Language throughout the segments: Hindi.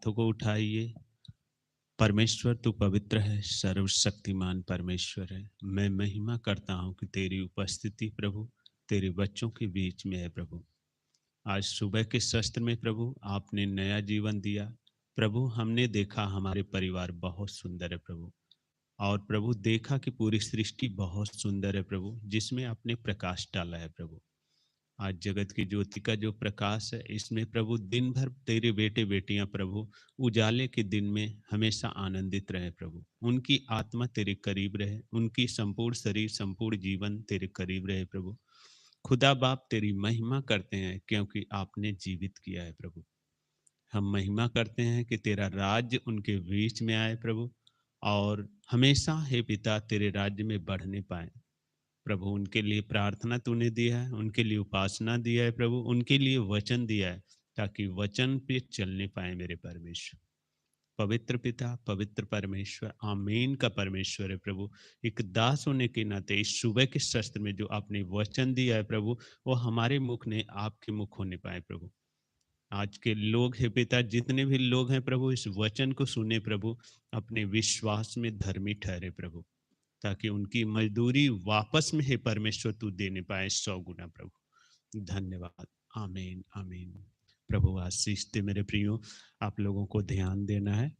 हाथों को उठाइए। परमेश्वर तू पवित्र है, सर्वशक्तिमान परमेश्वर है। मैं महिमा करता हूँ कि तेरी उपस्थिति प्रभु तेरे बच्चों के बीच में है प्रभु। आज सुबह के शस्त्र में प्रभु आपने नया जीवन दिया। प्रभु हमने देखा हमारे परिवार बहुत सुंदर है प्रभु। और प्रभु देखा कि पूरी सृष्टि बहुत सुंदर है प्रभु, जिसमें आपने प्रकाश डाला है प्रभु। आज जगत की ज्योति का जो प्रकाश है, इसमें प्रभु दिन भर तेरे बेटे बेटियां प्रभु उजाले के दिन में हमेशा आनंदित रहे प्रभु। उनकी आत्मा तेरे करीब रहे, उनकी संपूर्ण शरीर संपूर्ण जीवन तेरे करीब रहे प्रभु। खुदा बाप तेरी महिमा करते हैं क्योंकि आपने जीवित किया है प्रभु। हम महिमा करते हैं कि तेरा राज्य उनके बीच में आए प्रभु, और हमेशा हे पिता तेरे राज्य में बढ़ने पाए प्रभु। उनके लिए प्रार्थना तूने दिया है, उनके लिए उपासना दिया है प्रभु, उनके लिए वचन दिया है ताकि वचन पे चलने पाए मेरे परमेश्वर। पवित्र पिता, पवित्र परमेश्वर, आमीन का परमेश्वर है प्रभु। एक दास होने के नाते इस सुबह के शस्त्र में जो आपने वचन दिया है प्रभु, वो हमारे मुख ने आपके मुख होने पाए प्रभु। आज के लोग हैं पिता, जितने भी लोग हैं प्रभु, इस वचन को सुने प्रभु, अपने विश्वास में धर्मी ठहरे प्रभु, ताकि उनकी मजदूरी वापस में है परमेश्वर तू देने पाए 100 गुना प्रभु। धन्यवाद। आमीन आमीन। प्रभु आशीष दे मेरे प्रियो। आप लोगों को ध्यान देना है।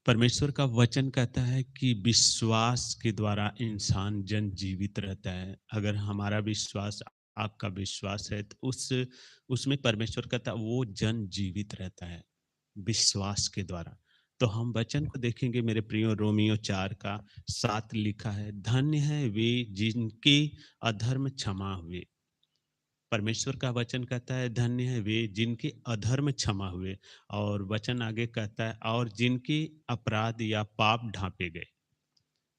परमेश्वर का वचन कहता है कि विश्वास के द्वारा इंसान जन जीवित रहता है। अगर हमारा विश्वास, आपका विश्वास है, तो उसमें परमेश्वर कहता है वो जन जीवित रहता है विश्वास के द्वारा। तो हम वचन को देखेंगे मेरे प्रियो। रोमियो 4 का 7 लिखा है, धन्य है वे जिनके अधर्म क्षमा हुए। परमेश्वर का वचन कहता है धन्य है वे जिनके अधर्म क्षमा हुए। और वचन आगे कहता है और जिनके अपराध या पाप ढांपे गए।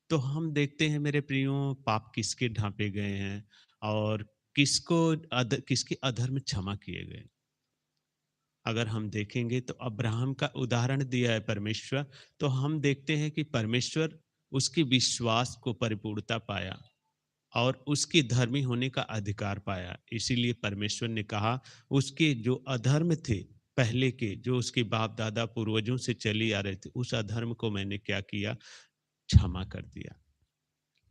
तो हम देखते हैं मेरे प्रियो, पाप किसके ढांपे गए हैं और किसके अधर्म क्षमा किए गए। अगर हम देखेंगे तो अब्राहम का उदाहरण दिया है परमेश्वर, तो हम देखते हैं कि परमेश्वर उसके विश्वास को परिपूर्णता पाया और उसके धर्मी होने का अधिकार पाया। इसीलिए परमेश्वर ने कहा उसके जो अधर्म थे पहले के, जो उसके बाप दादा पूर्वजों से चली आ रहे थे, उस अधर्म को मैंने क्या किया, क्षमा कर दिया।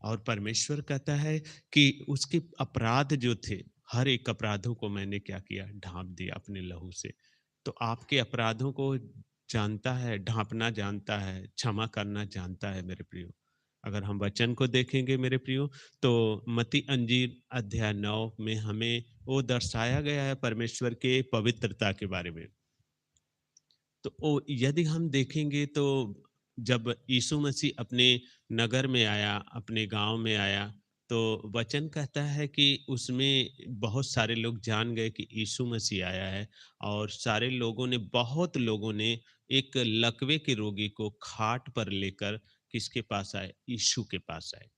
और परमेश्वर कहता है कि उसके अपराध जो थे, हर एक अपराधों को मैंने क्या किया, ढांप दिया अपने लहू से। तो आपके अपराधों को जानता है, ढांपना जानता है, क्षमा करना जानता है मेरे प्रियो। अगर हम वचन को देखेंगे मेरे प्रियो, तो मती अंजीर अध्याय 9 में हमें वो दर्शाया गया है परमेश्वर के पवित्रता के बारे में। तो ओ यदि हम देखेंगे तो जब यीशु मसीह अपने नगर में आया, अपने गांव में आया, तो वचन कहता है कि उसमें बहुत सारे लोग जान गए कि यीशु मसीह आया है। और सारे लोगों ने, बहुत लोगों ने एक लकवे के रोगी को खाट पर लेकर किसके पास आए, यीशु के पास आए।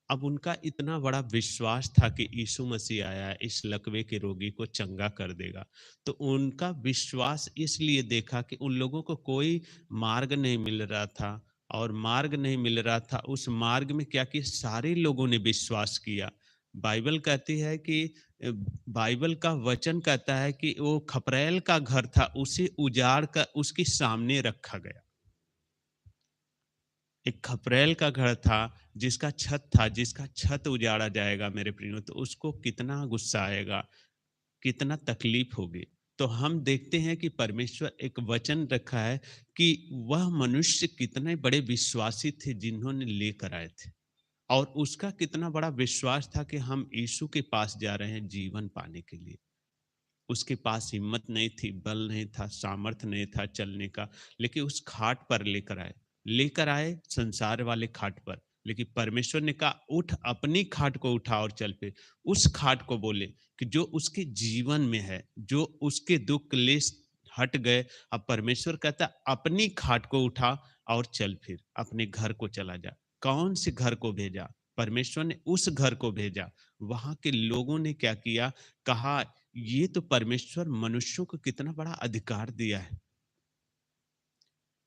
अब उनका इतना बड़ा विश्वास था कि यीशु मसीह आया है, इस लकवे के रोगी को चंगा कर देगा। तो उनका विश्वास इसलिए देखा कि उन लोगों को कोई मार्ग नहीं मिल रहा था, और मार्ग नहीं मिल रहा था, उस मार्ग में क्या कि सारे लोगों ने विश्वास किया। बाइबल कहती है कि बाइबल का वचन कहता है कि वो खपरेल का घर था, उसे उजाड़ कर उसके सामने रखा गया। एक खपरेल का घर था, जिसका छत उजाड़ा जाएगा मेरे प्रियो, तो उसको कितना गुस्सा आएगा, कितना तकलीफ होगी। तो हम देखते हैं कि परमेश्वर एक वचन रखा है कि वह मनुष्य कितने बड़े विश्वासी थे जिन्होंने लेकर आए थे। और उसका कितना बड़ा विश्वास था कि हम यीशु के पास जा रहे हैं जीवन पाने के लिए। उसके पास हिम्मत नहीं थी, बल नहीं था, सामर्थ्य नहीं था चलने का, लेकिन उस खाट पर लेकर आए संसार वाले खाट पर। लेकिन परमेश्वर ने कहा उठ, अपनी खाट को उठा और चल पे। उस खाट को बोले कि जो उसके जीवन में है, जो उसके दुख क्लेश हट गए। अब परमेश्वर कहता अपनी खाट को उठा और चल, फिर अपने घर को चला जा। कौन से घर को भेजा, परमेश्वर ने उस घर को भेजा। वहां के लोगों ने क्या किया, कहा ये तो परमेश्वर मनुष्यों को कितना बड़ा अधिकार दिया है।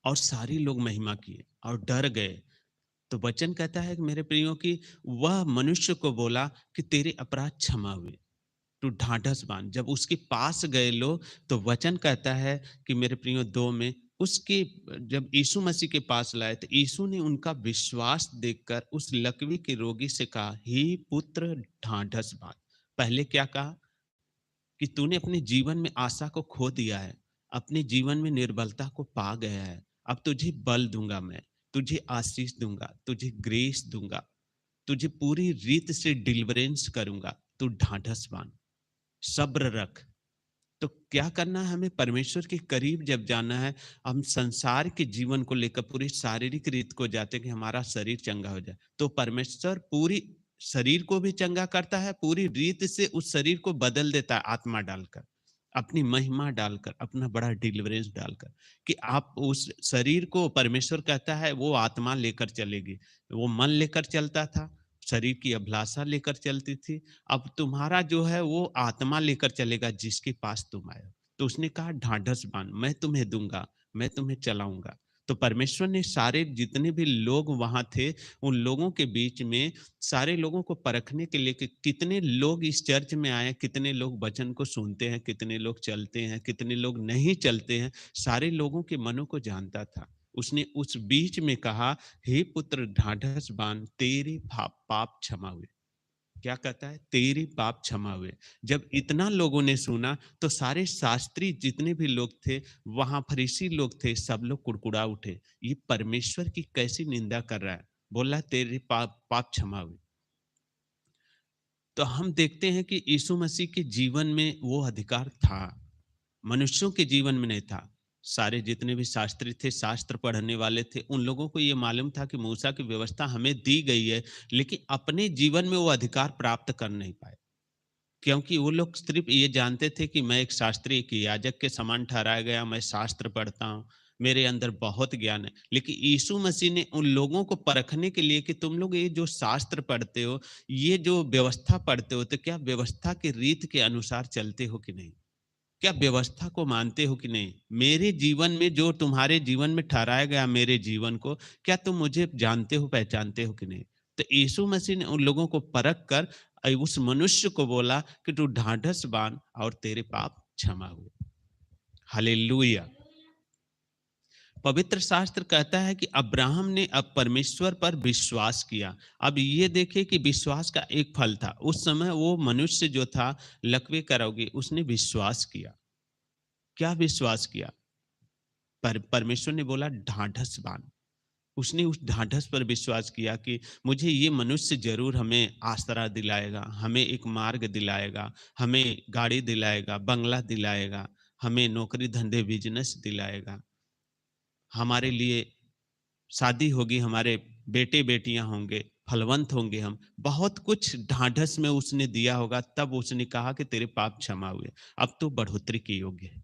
और सारे लोग महिमा किए और डर गए। तो वचन कहता है कि मेरे प्रियो की वह मनुष्य को बोला कि तेरे अपराध क्षमा हुए। टू ढाढ़स बाँध। जब उसके पास गए लोग, तो वचन कहता है कि मेरे प्रियो 2 में उसके जब यीशु मसीह के पास लाए, तो यीशु ने उनका विश्वास देखकर उस लकवे के रोगी से कहा, हे पुत्र ढाढ़स बाँध। पहले क्या कहा? कि तूने अपने जीवन में आशा को खो दिया है, अपने जीवन में निर्बलता को पा गया है। अब तुझे बल दूँगा मैं, तुझे आशीष दूँगा, तुझे ग्रेस दूँगा, तुझे पूरी रीत से डिलीवरेंस करूँगा। तू ढाढ़स बाँध, सब्र रख। तो क्या करना है हमें? परमेश्वर के करीब जब जाना है, हम संसार के जीवन को लेकर पूरी शारीरिक रीत को जाते हैं कि हमारा शरीर चंगा हो जाए, तो परमेश्वर पूरी शरीर को भी चंगा करता है, पूरी रीत से उस शरीर को बदल देता है आत्मा डालकर, अपनी महिमा डालकर, अपना बड़ा डिलीवरेंस डालकर, कि आप उस शरीर को, परमेश्वर कहता है वो आत्मा लेकर चलेगी। वो मन लेकर चलता था, शरीर की अभिलाषा लेकर चलती थी, अब तुम्हारा जो है वो आत्मा लेकर चलेगा जिसके पास तुम आए हो। तो उसने कहा ढाढ़स बाँध, मैं तुम्हें दूँगा, मैं तुम्हें चलाऊँगा। तो परमेश्वर ने सारे जितने भी लोग वहाँ थे, उन लोगों के बीच में सारे लोगों को परखने के लिए कि कितने लोग इस चर्च में आए, कितने लोग वचन को सुनते हैं, कितने लोग चलते हैं, कितने लोग नहीं चलते हैं, सारे लोगों के मनों को जानता था। उसने उस बीच में कहा, हे पुत्र ढाढ़स बाँध, तेरे पाप क्षमा हुए। क्या कहता है? तेरे पाप क्षमा हुए। जब इतना लोगों ने सुना, तो सारे शास्त्री जितने भी लोग थे, वहाँ फरीसी लोग थे, सब लोग कुड़कुड़ा उठे। ये परमेश्वर की कैसी निंदा कर रहा है? बोल रहा है तेरे पाप पाप क्षमा हुए। तो हम देखते हैं कि यीशु मसीह के जीवन में वो अधिकार था, मनुष्यों के जीवन में नहीं था। सारे जितने भी शास्त्री थे, शास्त्र पढ़ने वाले थे, उन लोगों को ये मालूम था कि मूसा की व्यवस्था हमें दी गई है, लेकिन अपने जीवन में वो अधिकार प्राप्त कर नहीं पाए। क्योंकि वो लोग सिर्फ ये जानते थे कि मैं एक शास्त्री, एक याजक के समान ठहराया गया, मैं शास्त्र पढ़ता हूँ, मेरे अंदर बहुत ज्ञान है। लेकिन यीशु मसीह ने उन लोगों को परखने के लिए कि तुम लोग ये जो शास्त्र पढ़ते हो, ये जो व्यवस्था पढ़ते हो, तो क्या व्यवस्था के रीत के अनुसार चलते हो कि नहीं? क्या व्यवस्था को मानते हो कि नहीं? मेरे जीवन में जो तुम्हारे जीवन में ठहराया गया मेरे जीवन को, क्या तुम मुझे जानते हो, पहचानते हो कि नहीं? तो यीशु मसीह ने उन लोगों को परख कर उस मनुष्य को बोला कि तू ढाढ़स बाँध और तेरे पाप क्षमा हुए। हालेलुया! पवित्र शास्त्र कहता है कि अब्राहम ने अब परमेश्वर पर विश्वास किया। अब ये देखिए कि विश्वास का एक फल था। उस समय वो मनुष्य जो था लकवे का रोगी, उसने विश्वास किया। क्या विश्वास किया? परमेश्वर ने बोला ढाढ़स बाँध। उसने उस ढाढ़स पर विश्वास किया कि मुझे ये मनुष्य ज़रूर हमें आसरा दिलाएगा, हमें एक मार्ग दिलाएगा, हमें गाड़ी दिलाएगा, बंगला दिलाएगा, हमें नौकरी-धंधे, बिज़नेस दिलाएगा, हमारे लिए शादी होगी, हमारे बेटे-बेटियाँ होंगे, फलवंत होंगे हम। बहुत कुछ ढाढ़स में उसने दिया होगा, तब उसने कहा कि तेरे पाप क्षमा हुए, अब तू बढ़ोतरी के योग्य है।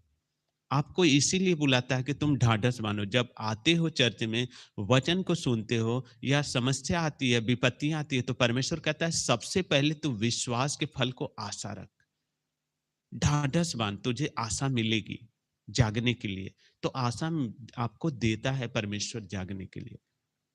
आपको इसीलिए बुलाता है कि तुम ढाढ़स बाँधो। जब आते हो चर्च में, वचन को सुनते हो या समस्या आती है, विपत्तियाँ आती है, तो परमेश्वर कहता है सबसे पहले तू विश्वास के फल को आशा रख। ढाढ़स बाँध, तुझे आशा मिलेगी जागने के लिए। तो आशा आपको देता है परमेश्वर जागने के लिए।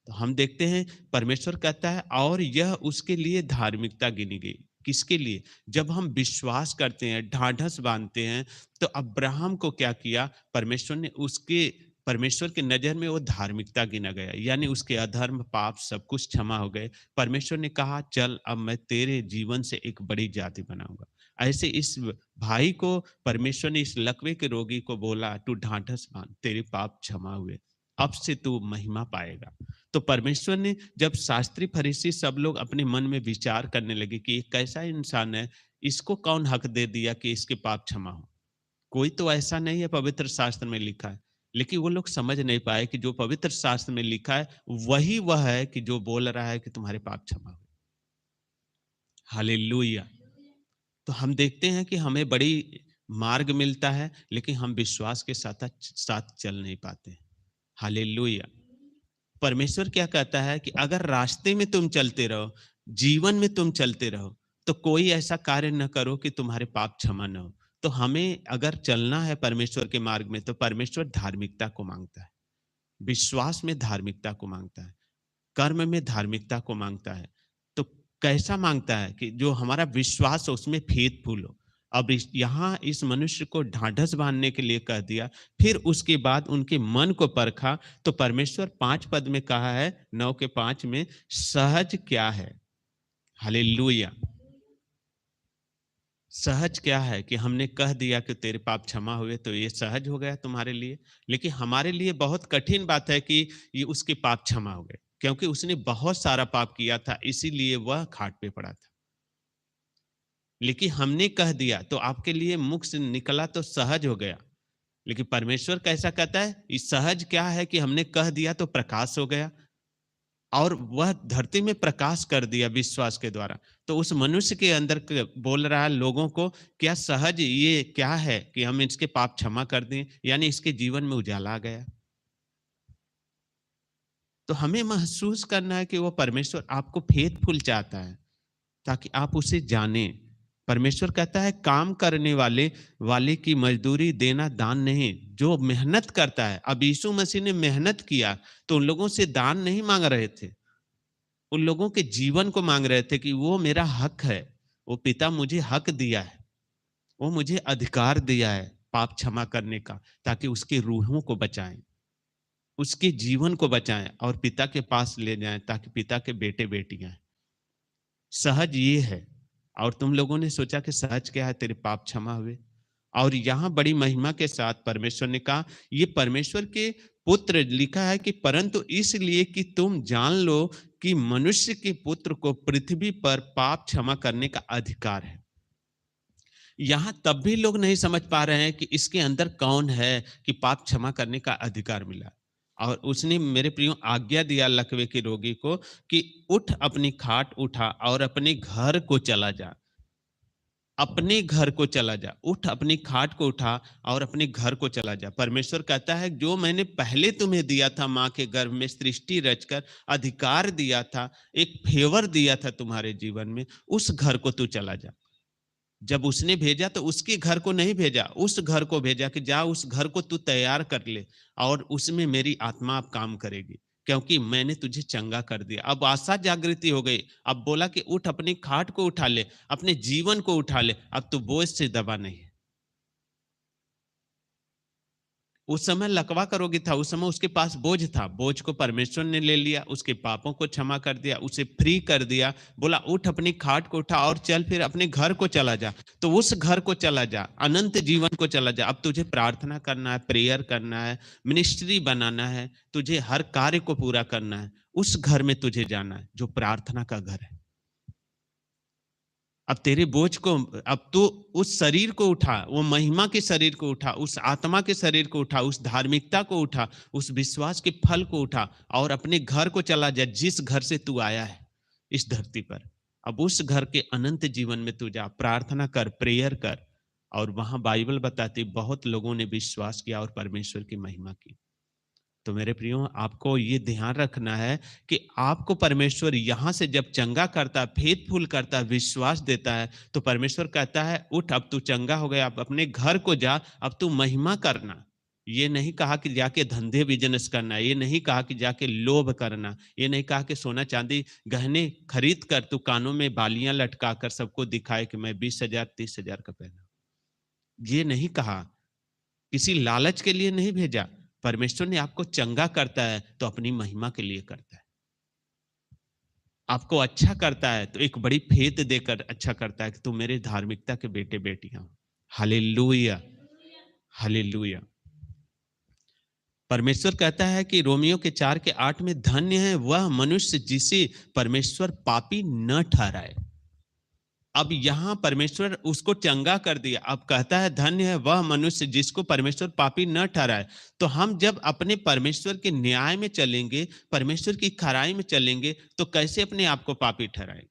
तो हम देखते हैं परमेश्वर कहता है और यह उसके लिए धार्मिकता गिनी गई। किसके लिए? जब हम विश्वास करते हैं, ढाढ़स बांधते हैं, तो अब्राहम को क्या किया? परमेश्वर ने उसके परमेश्वर की नजर में वो धार्मिकता गिना गया, यानी उसके अधर्म, पाप सब कुछ क्षमा हो गए। परमेश्वर ने कहा चल अब मैं तेरे जीवन से एक बड़ी जाति बनाऊंगा। ऐसे इस भाई को परमेश्वर ने, इस लकवे के रोगी को बोला तू ढाढ़स बांध, तेरे पाप क्षमा हुए, अब से तू महिमा पाएगा। तो परमेश्वर ने, जब शास्त्री फरीसी सब लोग अपने मन में विचार करने लगे कि ये कैसा इंसान है, इसको कौन हक दे दिया कि इसके पाप क्षमा हो? कोई तो ऐसा नहीं है पवित्र शास्त्र में लिखा है। लेकिन वो लोग समझ नहीं पाए कि जो पवित्र शास्त्र में लिखा है, वही वह है कि जो बोल रहा है कि तुम्हारे पाप क्षमा हो। हालेलुया! तो हम देखते हैं कि हमें बड़ी मार्ग मिलता है, लेकिन हम विश्वास के साथ साथ चल नहीं पाते। हालेलुया! परमेश्वर क्या कहता है कि अगर रास्ते में तुम चलते रहो, जीवन में तुम चलते रहो, तो कोई ऐसा कार्य न करो कि तुम्हारे पाप क्षमा न हो। तो हमें अगर चलना है परमेश्वर के मार्ग में, तो परमेश्वर धार्मिकता को मांगता है, विश्वास में धार्मिकता को मांगता है, कर्म में धार्मिकता को मांगता है। तो कैसा मांगता है? कि जो हमारा विश्वास हो उसमें फेथफुल हो, अब यहाँ इस मनुष्य को ढाढ़स बांधने के लिए कह दिया। फिर उसके बाद उनके मन को परखा, तो परमेश्वर 5 पद में कहा है, 9 के 5 में, सहज क्या है? हालेलुया! सहज क्या है कि हमने कह दिया कि तेरे पाप क्षमा हुए, तो ये सहज हो गया तुम्हारे लिए। लेकिन हमारे लिए बहुत कठिन बात है कि ये उसके पाप क्षमा हो गए, क्योंकि उसने बहुत सारा पाप किया था, इसीलिए वह खाट पे पड़ा था। लेकिन हमने कह दिया तो आपके लिए मुख से निकला तो सहज हो गया। लेकिन परमेश्वर कैसा कहता है, ये सहज क्या है कि हमने कह दिया तो प्रकाश हो गया, और वह धरती में प्रकाश कर दिया विश्वास के द्वारा। तो उस मनुष्य के अंदर बोल रहा है लोगों को, क्या सहज ये क्या है कि हम इसके पाप क्षमा कर दें, यानी इसके जीवन में उजाला आ गया। तो हमें महसूस करना है कि वो परमेश्वर आपको फेथफुल चाहता है, ताकि आप उसे जाने। परमेश्वर कहता है, काम करने वाले वाले की मजदूरी देना दान नहीं, जो मेहनत करता है। अब यीशु मसीह ने मेहनत किया, तो उन लोगों से दान नहीं मांग रहे थे, उन लोगों के जीवन को मांग रहे थे कि वो मेरा हक है, वो पिता मुझे हक दिया है, वो मुझे अधिकार दिया है पाप क्षमा करने का, ताकि उसकी रूहों को बचाएं, उसके जीवन को बचाएं और पिता के पास ले जाएं, ताकि पिता के बेटे बेटियां। सहज ये है। और तुम लोगों ने सोचा कि सहज क्या है, तेरे पाप क्षमा हुए। और यहाँ बड़ी महिमा के साथ परमेश्वर ने कहा, ये परमेश्वर के पुत्र लिखा है कि परंतु इसलिए कि तुम जान लो कि मनुष्य के पुत्र को पृथ्वी पर पाप क्षमा करने का अधिकार है। यहाँ तब भी लोग नहीं समझ पा रहे हैं कि इसके अंदर कौन है कि पाप क्षमा करने का अधिकार मिला। और उसने मेरे प्रियो आज्ञा दिया लकवे के रोगी को कि उठ, अपनी खाट उठा और अपने घर को चला जा। अपने घर को चला जा, उठ, अपनी खाट को उठा और अपने घर को चला जा। परमेश्वर कहता है, जो मैंने पहले तुम्हें दिया था माँ के गर्भ में सृष्टि रचकर, अधिकार दिया था, एक फेवर दिया था तुम्हारे जीवन में, उस घर को तू चला जा। जब उसने भेजा तो उसके घर को नहीं भेजा, उस घर को भेजा कि जा उस घर को तू तैयार कर ले, और उसमें मेरी आत्मा अब काम करेगी, क्योंकि मैंने तुझे चंगा कर दिया। अब आशा जागृति हो गई। अब बोला कि उठ, अपनी खाट को उठा ले, अपने जीवन को उठा ले, अब तू बोझ से दबा नहीं है। उस समय लकवा का रोगी था, उस समय उसके पास बोझ था, बोझ को परमेश्वर ने ले लिया, उसके पापों को क्षमा कर दिया, उसे फ्री कर दिया। बोला उठ, अपनी खाट को उठा और चल, फिर अपने घर को चला जा। तो उस घर को चला जा, अनंत जीवन को चला जा। अब तुझे प्रार्थना करना है, प्रेयर करना है, मिनिस्ट्री बनाना है, तुझे हर कार्य को पूरा करना है, उस घर में तुझे जाना है जो प्रार्थना का घर है। अब तेरे बोझ को, अब तो उस शरीर को उठा, वो महिमा के शरीर को उठा, उस आत्मा के शरीर को उठा, उस धार्मिकता को उठा, उस विश्वास के फल को उठा, और अपने घर को चला जा, जिस घर से तू आया है इस धरती पर। अब उस घर के अनंत जीवन में तू जा, प्रार्थना कर, प्रेयर कर। और वहां बाइबल बताती, बहुत लोगों ने विश्वास किया और परमेश्वर की महिमा की। तो मेरे प्रियो, आपको ये ध्यान रखना है कि आपको परमेश्वर यहाँ से जब चंगा करता है, फेथफुल करता है, विश्वास देता है, तो परमेश्वर कहता है उठ, अब तू चंगा हो गया, अब अपने घर को जा, अब तू महिमा करना। ये नहीं कहा कि जाके धंधे बिजनेस करना, ये नहीं कहा कि जाके लोभ करना, ये नहीं कहा कि सोना चांदी गहने खरीद कर तू कानों में बालियां लटका कर सबको दिखाए कि मैं 20,000 30,000 का पहना। ये नहीं कहा, किसी लालच के लिए नहीं भेजा। परमेश्वर ने आपको चंगा करता है तो अपनी महिमा के लिए करता है। आपको अच्छा करता है तो एक बड़ी फेत देकर अच्छा करता है कि तुम मेरे धार्मिकता के बेटे बेटियां हो। Hallelujah, hallelujah. परमेश्वर कहता है कि रोमियो के 4 के 8 में, धन्य है वह मनुष्य जिसे परमेश्वर पापी न ठहराए। अब यहाँ परमेश्वर उसको चंगा कर दिया। अब कहता है धन्य है वह मनुष्य जिसको परमेश्वर पापी न ठहराए। तो हम जब अपने परमेश्वर के न्याय में चलेंगे, परमेश्वर की खराई में चलेंगे, तो कैसे अपने आप को पापी ठहराएंगे?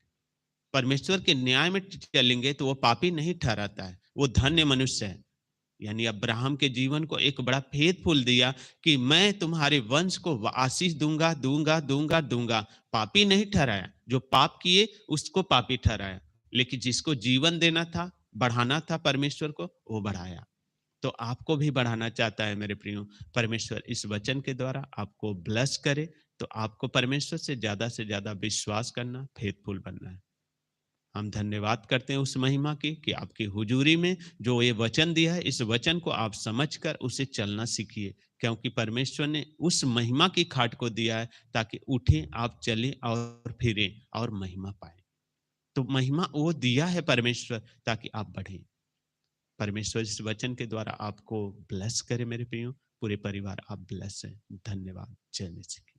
परमेश्वर के न्याय में चलेंगे तो वो पापी नहीं ठहराता है, वो धन्य मनुष्य है। यानी अब्राहम के जीवन को एक बड़ा फेथफुल दिया कि मैं तुम्हारे वंश को आशीष दूंगा, दूंगा, दूंगा, दूंगा। पापी नहीं ठहराया, जो पाप किए उसको पापी ठहराया, लेकिन जिसको जीवन देना था, बढ़ाना था परमेश्वर को, वो बढ़ाया। तो आपको भी बढ़ाना चाहता है मेरे प्रियो परमेश्वर, इस वचन के द्वारा आपको ब्लेस करे। तो आपको परमेश्वर से ज्यादा विश्वास करना, फेथफुल बनना है। हम धन्यवाद करते हैं उस महिमा की कि आपकी हुजूरी में जो ये वचन दिया है, इस वचन को आप समझकर उसे चलना सीखिए। क्योंकि परमेश्वर ने उस महिमा की खाट को दिया है ताकि उठें, आप चलें और फिरें और महिमा पाएँ। तो महिमा वो दिया है परमेश्वर ताकि आप बढ़ें। परमेश्वर इस वचन के द्वारा आपको ब्लेस करे मेरे प्रियो, पूरे परिवार आप ब्लेस हैं। धन्यवाद। जय मसीह।